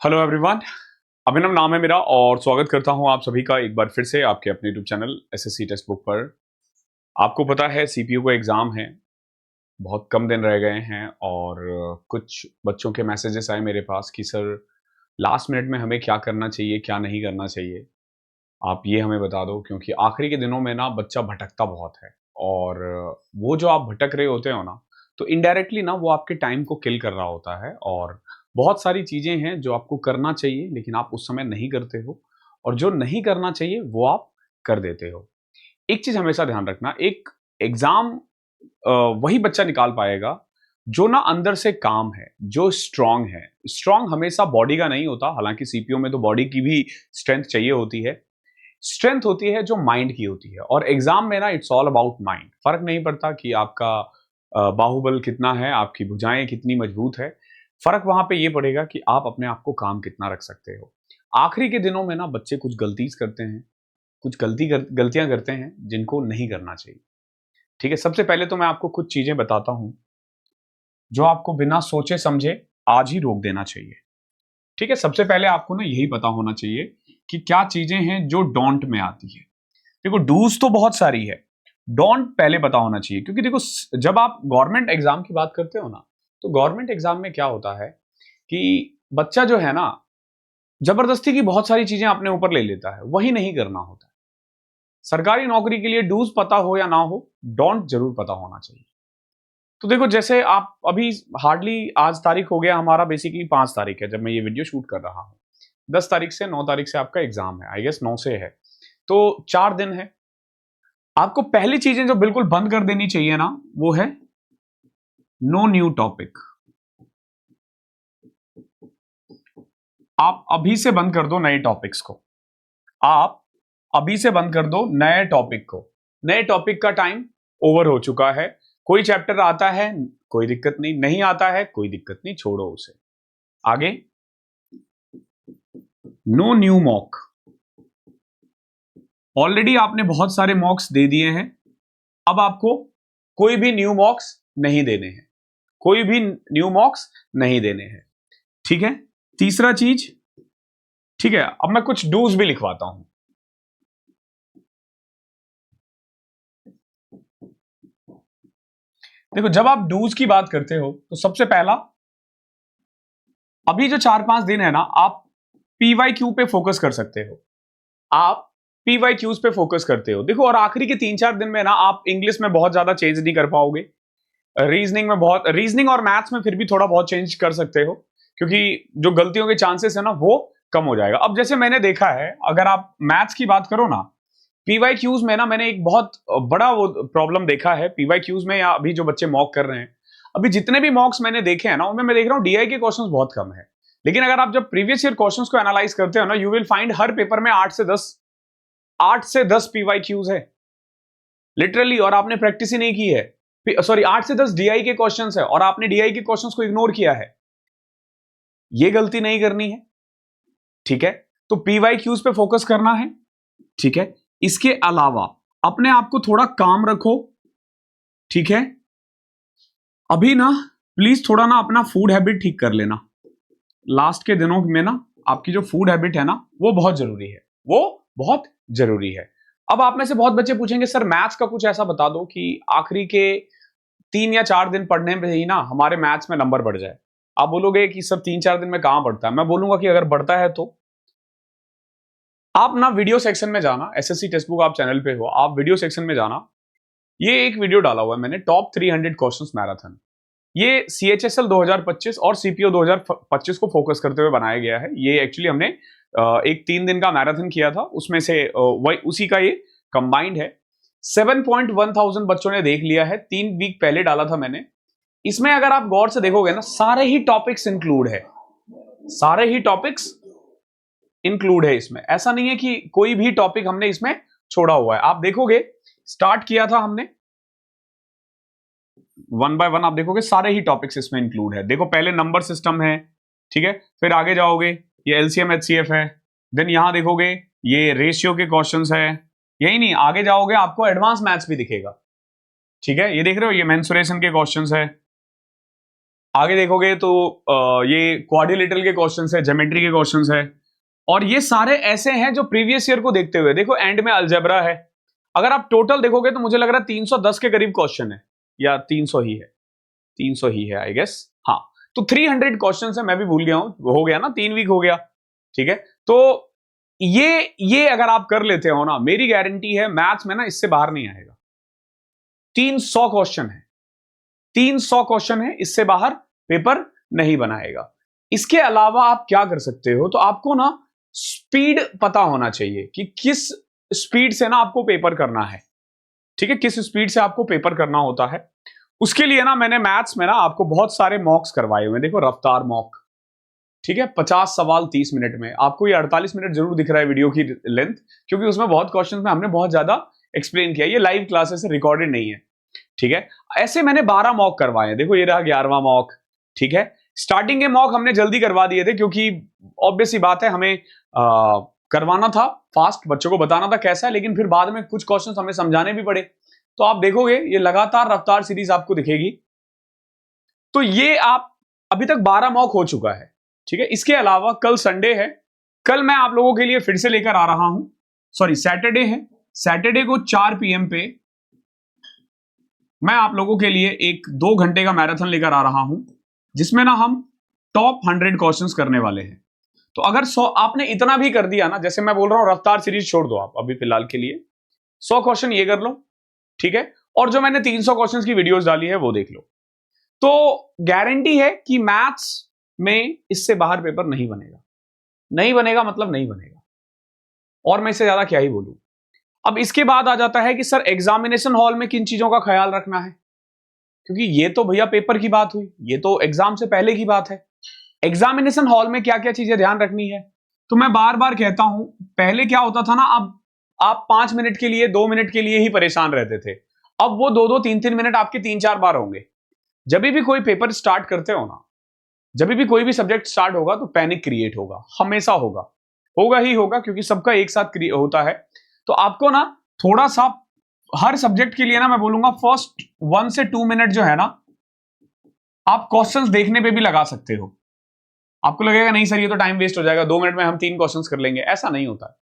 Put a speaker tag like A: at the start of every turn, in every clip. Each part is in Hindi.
A: Hello everyone. अभिनव नाम है मेरा और स्वागत करता हूं आप सभी का एक बार फिर से आपके अपने YouTube channel SSC text book पर। आपको पता है सीपीयू का एग्ज़ाम है, बहुत कम दिन रह गए हैं और कुछ बच्चों के मैसेजेस आए मेरे पास कि सर लास्ट मिनट में हमें क्या करना चाहिए, क्या नहीं करना चाहिए। आप ये हमें बता दो क्योंकि आखिरी के दिनों में ना बच्चा भटकता बहुत है और वो जो आप भटक रहे होते हो ना, तो इनडायरेक्टली ना वो आपके टाइम को किल कर रहा होता है और बहुत सारी चीज़ें हैं जो आपको करना चाहिए लेकिन आप उस समय नहीं करते हो और जो नहीं करना चाहिए वो आप कर देते हो। एक चीज़ हमेशा ध्यान रखना, एक एग्ज़ाम वही बच्चा निकाल पाएगा जो ना अंदर से काम है, जो स्ट्रांग है। स्ट्रांग हमेशा बॉडी का नहीं होता, हालाँकि सीपीयू में तो बॉडी की भी स्ट्रेंथ चाहिए होती है। स्ट्रेंथ होती है जो माइंड की होती है और एग्जाम में ना इट्स ऑल अबाउट माइंड। फर्क नहीं पड़ता कि आपका बाहुबल कितना है, आपकी भुजाएं कितनी मजबूत है। फर्क वहां पे ये पड़ेगा कि आप अपने आप को काम कितना रख सकते हो। आखिरी के दिनों में ना बच्चे कुछ गलती करते हैं, कुछ गलतियां करते हैं जिनको नहीं करना चाहिए। ठीक है, सबसे पहले तो मैं आपको कुछ चीजें बताता हूं जो आपको बिना सोचे समझे आज ही रोक देना चाहिए। ठीक है, सबसे पहले आपको ना यही पता होना चाहिए कि क्या चीजें हैं जो डोंट में आती है। देखो डूज तो बहुत सारी है, डोंट पहले पता होना चाहिए क्योंकि देखो जब आप गवर्नमेंट एग्जाम की बात करते हो ना, तो गवर्नमेंट एग्जाम में क्या होता है कि बच्चा जो है ना जबरदस्ती की बहुत सारी चीजें अपने ऊपर ले लेता है, वही नहीं करना होता है। सरकारी नौकरी के लिए डूज पता हो या ना हो, डोंट जरूर पता होना चाहिए। तो देखो जैसे आप अभी हार्डली आज तारीख हो गया हमारा, बेसिकली 5 तारीख है जब मैं ये वीडियो शूट कर रहा हूँ। 10 तारीख से 9 तारीख से आपका एग्जाम है, आई गेस 9 से है, तो 4 दिन है। आपको पहली चीजें जो बिल्कुल बंद कर देनी चाहिए ना, वो है नो न्यू टॉपिक। आप अभी से बंद कर दो नए टॉपिक्स को। आप अभी से बंद कर दो नए टॉपिक को। नए टॉपिक का टाइम ओवर हो चुका है। कोई चैप्टर आता है कोई दिक्कत नहीं, नहीं आता है कोई दिक्कत नहीं, छोड़ो उसे। आगे नो न्यू मॉक। ऑलरेडी आपने बहुत सारे मॉक्स दे दिए हैं, अब आपको कोई भी न्यू मॉक्स नहीं देने हैं, कोई भी न्यू मॉक्स नहीं देने हैं। ठीक है, तीसरा चीज, ठीक है, अब मैं कुछ डूज भी लिखवाता हूं। देखो जब आप डूज की बात करते हो तो सबसे पहला, अभी जो 4-5 दिन है ना, आप पीवाईक्यू पे फोकस कर सकते हो। आप पीवाईक्यूज पे फोकस करते हो, देखो, और आखिरी के 3-4 दिन में ना आप इंग्लिश में बहुत ज्यादा चेंज नहीं कर पाओगे। रीजनिंग में बहुत, रीजनिंग और मैथ्स में फिर भी थोड़ा बहुत चेंज कर सकते हो क्योंकि जो गलतियों के चांसेस है ना वो कम हो जाएगा। अब जैसे मैंने देखा है, अगर आप मैथ्स की बात करो ना, पीवाईक्यूज में ना मैंने एक बहुत बड़ा वो प्रॉब्लम देखा है पीवाईक्यूज में, या अभी जो बच्चे मॉक कर रहे हैं, अभी जितने भी मॉक्स मैंने देखे हैं ना, उनमें मैं देख रहा हूं डीआई के क्वेश्चंस बहुत कम है। लेकिन अगर आप जब प्रीवियस ईयर क्वेश्चंस को एनालाइज करते हो ना, you will find her paper में 8 से 10 पीवाईक्यूज है लिटरली, और आपने प्रैक्टिस ही नहीं की है। सॉरी, 8 से 10 डीआई के क्वेश्चंस है और आपने डीआई के क्वेश्चंस को इग्नोर किया है। ये गलती नहीं करनी है। ठीक है, तो पीवाईक्यूज पे फोकस करना है। ठीक है, इसके अलावा अपने आप को थोड़ा काम रखो। ठीक है, अभी ना प्लीज थोड़ा ना अपना फूड हैबिट ठीक कर लेना। लास्ट के दिनों में ना आपकी जो फूड हैबिट है ना वो बहुत जरूरी है, वो बहुत जरूरी है। अब आप में से बहुत बच्चे पूछेंगे सर मैथ्स का कुछ ऐसा बता दो कि आखिरी के 3 या 4 दिन पढ़ने में ही ना हमारे मैथ्स में नंबर बढ़ जाए। आप बोलोगे कि सर 3-4 दिन में कहां बढ़ता है, मैं बोलूंगा कि अगर बढ़ता है तो आप ना वीडियो सेक्शन में जाना, एसएससी टेक्स्ट बुक आप चैनल पे हो, आप वीडियो सेक्शन में जाना। ये एक वीडियो डाला हुआ है मैंने, टॉप 300 क्वेश्चंस मैराथन। ये सीएचएसएल 2025 और सीपीओ 2025 को फोकस करते हुए बनाया गया है। ये एक्चुअली हमने एक 3 दिन का मैराथन किया था, उसमें से वही उसी का ये कंबाइंड है। 7.1 बच्चों ने देख लिया है, 3 वीक पहले डाला था मैंने। इसमें अगर आप गौर से देखोगे ना, सारे ही टॉपिक्स इंक्लूड है, सारे ही टॉपिक्स इंक्लूड है इसमें। ऐसा नहीं है कि कोई भी टॉपिक हमने इसमें छोड़ा हुआ है। आप देखोगे स्टार्ट किया था हमने 1 बाय 1, आप देखोगे सारे ही टॉपिक्स इसमें इंक्लूड है। देखो पहले नंबर सिस्टम है, ठीक है, फिर आगे जाओगे ये एलसीएम एचसीएफ है, देन यहां देखोगे ये रेशियो के क्वेश्चंस है। यही नहीं, आगे जाओगे आपको एडवांस मैथ्स भी दिखेगा। ठीक है, ये देख रहे हो ये मेंसुरेशन के क्वेश्चंस है। आगे देखोगे तो ये क्वाड्रिलेटरल के क्वेश्चंस है, ज्योमेट्री के क्वेश्चंस है, और ये सारे ऐसे हैं जो प्रीवियस ईयर को देखते हुए, देखो एंड में अलजेब्रा है। अगर आप टोटल देखोगे तो मुझे लग रहा है 310 के करीब क्वेश्चन है, या 300 ही है, 300 ही है आई गेस। हाँ, तो 300 क्वेश्चन है, मैं भी भूल गया हूं, हो गया ना, 3 वीक हो गया, ठीक है। तो ये अगर आप कर लेते हो ना, मेरी गारंटी है मैथ्स में ना इससे बाहर नहीं आएगा। 300 क्वेश्चन है, 300 क्वेश्चन है, इससे बाहर पेपर नहीं बनाएगा। इसके अलावा आप क्या कर सकते हो, तो आपको ना स्पीड पता होना चाहिए कि किस स्पीड से ना आपको पेपर करना है, ठीक है, किस स्पीड से आपको पेपर करना होता है। उसके लिए ना मैंने मैथ्स में ना आपको बहुत सारे मॉक्स करवाए हुए हैं। देखो रफ्तार मॉक, ठीक है, 50 सवाल 30 मिनट में। आपको ये 48 मिनट जरूर दिख रहा है वीडियो की लेंथ, क्योंकि उसमें बहुत क्वेश्चन में हमने बहुत ज्यादा एक्सप्लेन किया। ये लाइव क्लासेस है, रिकॉर्डेड नहीं है, ठीक है। ऐसे मैंने 12 मॉक करवाए हैं। देखो ये रहा 11वां मॉक, ठीक है। स्टार्टिंग के मॉक हमने जल्दी करवा दिए थे, क्योंकि ऑब्वियस सी बात है, हमें करवाना था फास्ट, बच्चों को बताना था कैसा है, लेकिन फिर बाद में कुछ क्वेश्चन हमें समझाने भी पड़े। तो आप देखोगे ये लगातार रफ्तार सीरीज आपको दिखेगी। तो ये आप अभी तक 12 मॉक हो चुका है, ठीक है। इसके अलावा कल संडे है, कल मैं आप लोगों के लिए फिर से लेकर आ रहा हूं, सॉरी सैटरडे है, सैटरडे को 4 PM पे मैं आप लोगों के लिए एक 2 घंटे का मैराथन लेकर आ रहा हूं, जिसमें ना हम टॉप 100 क्वेश्चंस करने वाले हैं। तो अगर 100 आपने इतना भी कर दिया ना, जैसे मैं बोल रहा हूं रफ्तार सीरीज छोड़ दो आप अभी फिलहाल के लिए, 100 क्वेश्चन ये कर लो, ठीक है, और जो मैंने 300 क्वेश्चंस की वीडियोस डाली है वो देख लो, तो गारंटी है कि मैथ्स में इससे बाहर पेपर नहीं बनेगा। नहीं बनेगा मतलब नहीं बनेगा, और मैं इससे ज्यादा क्या ही बोलूं। अब इसके बाद आ जाता है कि सर एग्जामिनेशन हॉल में किन चीजों का ख्याल रखना है, क्योंकि ये तो भैया पेपर की बात हुई, ये तो एग्जाम से पहले की बात है। एग्जामिनेशन हॉल में क्या क्या चीजें ध्यान रखनी है, तो मैं बार बार कहता हूं, पहले क्या होता था ना, अब आप 5 मिनट के लिए 2 मिनट के लिए ही परेशान रहते थे, अब वो 2-2 3-3 मिनट आपके 3-4 बार होंगे। जब भी कोई पेपर स्टार्ट करते हो ना, जब भी कोई भी सब्जेक्ट स्टार्ट होगा तो पैनिक क्रिएट होगा, हमेशा होगा, होगा ही होगा, क्योंकि सबका एक साथ होता है। तो आपको ना थोड़ा सा हर सब्जेक्ट के लिए ना मैं बोलूंगा फर्स्ट 1 से 2 मिनट जो है ना, आप क्वेश्चंस देखने पे भी लगा सकते हो। आपको लगेगा नहीं सर ये तो टाइम वेस्ट हो जाएगा, 2 मिनट में हम 3 क्वेश्चंस कर लेंगे, ऐसा नहीं होता,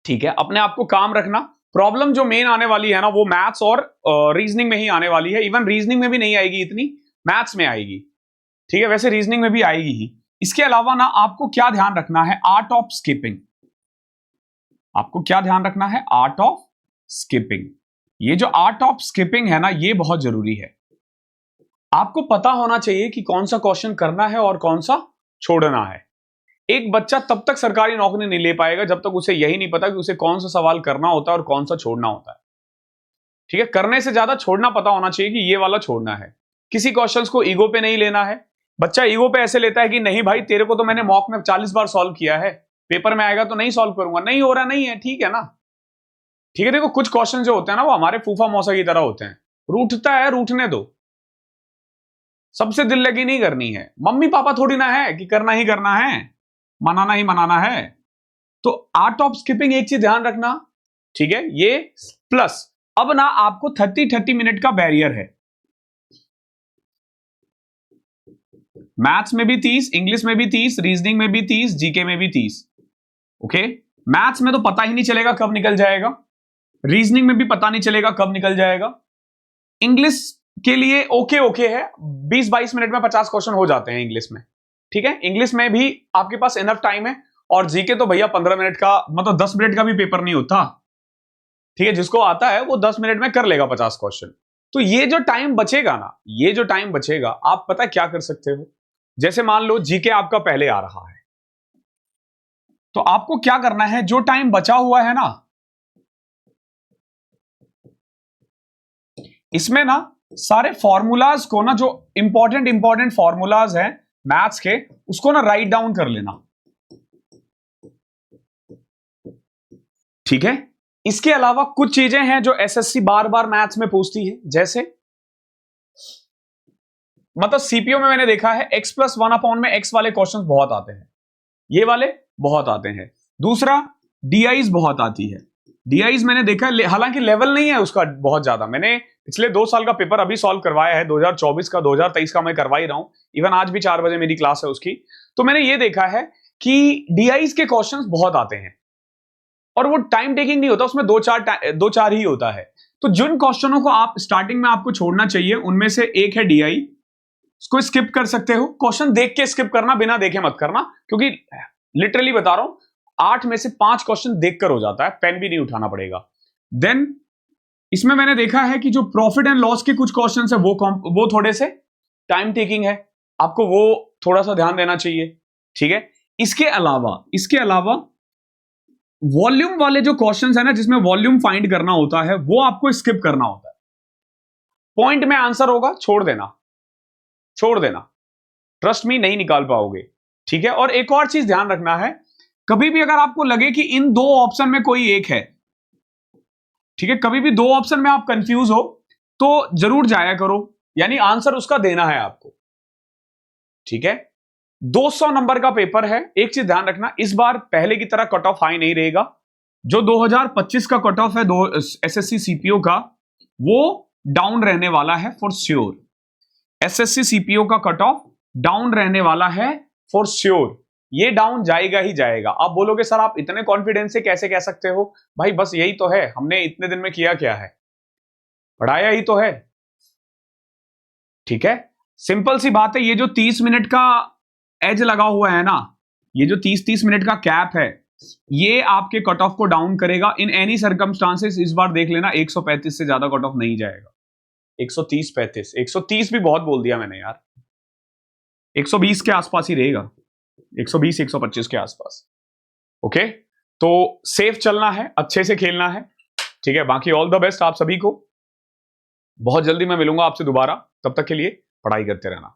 A: ठीक है। अपने आप को काम रखना। प्रॉब्लम जो मेन आने वाली है ना, वो मैथ्स और रीजनिंग में ही आने वाली है। इवन रीजनिंग में भी नहीं आएगी इतनी, मैथ्स में आएगी, ठीक है। वैसे रीजनिंग में भी आएगी ही। इसके अलावा ना आपको क्या ध्यान रखना है, आर्ट ऑफ स्किपिंग। आपको क्या ध्यान रखना है, आर्ट ऑफ स्किपिंग। ये जो आर्ट ऑफ स्किपिंग है ना, ये बहुत जरूरी है। आपको पता होना चाहिए कि कौन सा क्वेश्चन करना है और कौन सा छोड़ना है। एक बच्चा तब तक सरकारी नौकरी नहीं ले पाएगा जब तक उसे यही नहीं पता कि उसे कौन सा सवाल करना होता है और कौन सा छोड़ना होता है, ठीक है। करने से ज्यादा छोड़ना पता होना चाहिए कि ये वाला छोड़ना है। किसी क्वेश्चंस को ईगो पे नहीं लेना है। बच्चा ईगो पे ऐसे लेता है कि नहीं भाई तेरे को तो मैंने मॉक में 40 बार सॉल्व किया है, पेपर में आएगा तो नहीं सॉल्व करूंगा, नहीं हो रहा नहीं है, ठीक है ना, ठीक है। देखो कुछ क्वेश्चन जो होते हैं ना, वो हमारे फूफा मौसा की तरह होते हैं, रूठता है रूठने दो, सबसे दिल लगी नहीं करनी है। मम्मी पापा थोड़ी ना है कि करना ही करना है, मनाना ही मनाना है। तो आर्ट ऑफ स्किपिंग एक चीज ध्यान रखना, ठीक है। ये प्लस अब ना आपको 30 मिनट का बैरियर है। मैथ्स में भी 30, इंग्लिश में भी 30, रीजनिंग में भी 30, जीके में भी 30, ओके। मैथ्स में तो पता ही नहीं चलेगा कब निकल जाएगा, रीजनिंग में भी पता नहीं चलेगा कब निकल जाएगा। इंग्लिश के लिए ओके ओके है, 20-22 मिनट में 50 क्वेश्चन हो जाते हैं इंग्लिश में, ठीक है। इंग्लिश में भी आपके पास इनफ टाइम है। और जीके तो भैया 15 मिनट का, मतलब 10 मिनट का भी पेपर नहीं होता, ठीक है। जिसको आता है वो 10 मिनट में कर लेगा 50 क्वेश्चन। तो ये जो टाइम बचेगा ना, ये जो टाइम बचेगा, आप पता क्या कर सकते हो, जैसे मान लो जीके आपका पहले आ रहा है, तो आपको क्या करना है, जो टाइम बचा हुआ है ना, इसमें ना सारे फॉर्मूलाज को ना, जो इंपॉर्टेंट फॉर्मूलाज हैं मैथ्स के, उसको ना राइट डाउन कर लेना, ठीक है। इसके अलावा कुछ चीजें हैं जो एसएससी बार बार मैथ्स में पूछती है, जैसे मतलब सीपीओ में मैंने देखा है x+1 में x वाले क्वेश्चंस बहुत आते हैं, ये वाले बहुत आते हैं। दूसरा डीआईज बहुत आती है, डीआईज मैंने देखा हालांकि लेवल नहीं है उसका बहुत ज्यादा। मैंने पिछले 2 साल का पेपर अभी सॉल्व करवाया है, 2024 का, 2023 का मैं करवा ही रहा हूं। इवन आज भी 4 बजे मेरी क्लास है उसकी। तो मैंने ये देखा है कि डीआईज के क्वेश्चंस बहुत आते हैं और वो टाइम टेकिंग नहीं होता, उसमें 2-4 ही होता है। तो जिन क्वेश्चनों को आप स्टार्टिंग में आपको छोड़ना चाहिए उनमें से एक है डीआई। उसको स्किप कर सकते हो, क्वेश्चन देख के स्किप करना, बिना देखे मत करना, क्योंकि लिटरली बता रहा हूं 8 में से 5 क्वेश्चन देखकर हो जाता है, पेन भी नहीं उठाना पड़ेगा। देन इसमें मैंने देखा है कि जो प्रॉफिट एंड लॉस के कुछ क्वेश्चन है वो थोड़े से टाइम टेकिंग है, आपको वो थोड़ा सा ध्यान देना चाहिए, ठीक है। इसके अलावा वॉल्यूम वाले जो क्वेश्चंस है ना, जिसमें वॉल्यूम फाइंड करना होता है, वो आपको स्किप करना होता है। पॉइंट में आंसर होगा, छोड़ देना, ट्रस्ट मी नहीं निकाल पाओगे, ठीक है। और एक और चीज ध्यान रखना है, कभी भी अगर आपको लगे कि इन 2 ऑप्शन में कोई एक है, ठीक है, कभी भी 2 ऑप्शन में आप कंफ्यूज हो तो जरूर जाया करो, यानी आंसर उसका देना है आपको, ठीक है। 200 नंबर का पेपर है। एक चीज ध्यान रखना, इस बार पहले की तरह कट ऑफ हाई नहीं रहेगा। जो 2025 का कट ऑफ है एसएससी सीपीओ का, वो डाउन रहने वाला है फॉर श्योर। एसएससी सीपीओ का कट ऑफ डाउन रहने वाला है फॉर श्योर, ये डाउन जाएगा ही जाएगा। आप बोलोगे सर आप इतने कॉन्फिडेंस से कैसे कह सकते हो? भाई बस यही तो है, हमने इतने दिन में किया क्या है, पढ़ाया ही तो है, ठीक है। सिंपल सी बात है, ये जो 30 मिनट का एज लगा हुआ है ना, ये जो 30 मिनट का कैप है, ये आपके कट ऑफ को डाउन करेगा इन एनी सर्कमस्टांसेस। इस बार देख लेना 135 से ज्यादा कट ऑफ नहीं जाएगा। 130-35, 130 भी बहुत बोल दिया मैंने यार, 120 के आसपास ही रहेगा, 120-125 के आसपास, ओके। तो सेफ चलना है, अच्छे से खेलना है, ठीक है। बाकी ऑल द बेस्ट आप सभी को, बहुत जल्दी मैं मिलूंगा आपसे दोबारा, तब तक के लिए पढ़ाई करते रहना।